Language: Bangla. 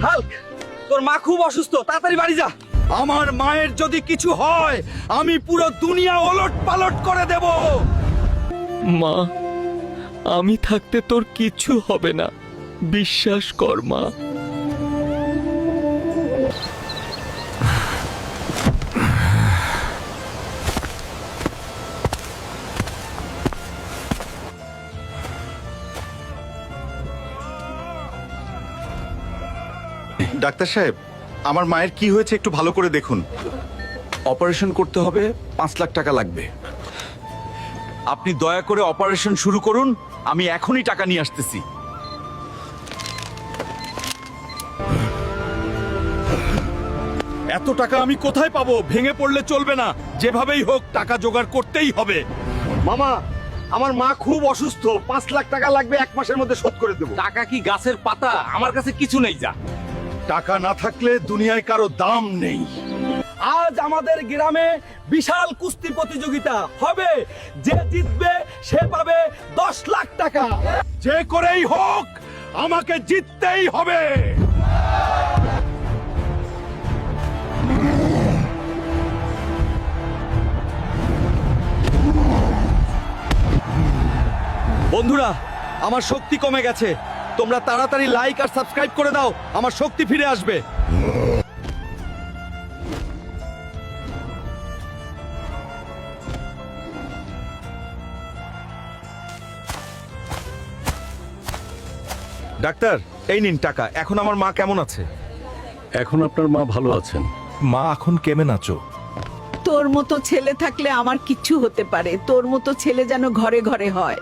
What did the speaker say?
হাল্ক, তোর মা খুব অসুস্থ, তাড়াতাড়ি বাড়ি যা। আমার মায়ের যদি কিছু হয় আমি পুরো দুনিয়া ওলট পালট করে দেব। মা, আমি থাকতে তোর কিছু হবে না, বিশ্বাস কর মা। ডাক্তার সাহেব, আমার মায়ের কি হয়েছে একটু ভালো করে দেখুন। অপারেশন করতে হবে, 5 লাখ টাকা লাগবে। আপনি দয়া করে অপারেশন শুরু করুন, আমি এখনই টাকা নিয়ে আসতেছি। এত টাকা আমি কোথায় পাবো? ভেঙে পড়লে চলবে না, যেভাবেই হোক টাকা জোগাড় করতেই হবে। মামা, আমার মা খুব অসুস্থ, 5 লাখ টাকা লাগবে, 1 মাসের মধ্যে শোধ করে দেবো। টাকা কি গাছের পাতা? আমার কাছে কিছু নেই, যা। টাকা না থাকলে দুনিয়ায় কারো দাম নেই। আজ আমাদের গ্রামে বিশাল কুস্তি প্রতিযোগিতা হবে, যে জিতবে সে পাবে 10 লাখ টাকা। যে করেই হোক আমাকে জিততেই হবে। বন্ধুরা, আমার শক্তি কমে গেছে, তোমরা তাড়াতাড়ি লাইক আর সাবস্ক্রাইব করে দাও, আমার শক্তি ফিরে আসবে। ডাক্তার, এই নিন টাকা। এখন আমার মা কেমন আছে? এখন আপনার মা ভালো আছেন। মা এখন কেমন আছো? তোর মতো ছেলে থাকলে আমার কিচ্ছু হতে পারে, তোর মতো ছেলে যেন ঘরে ঘরে হয়।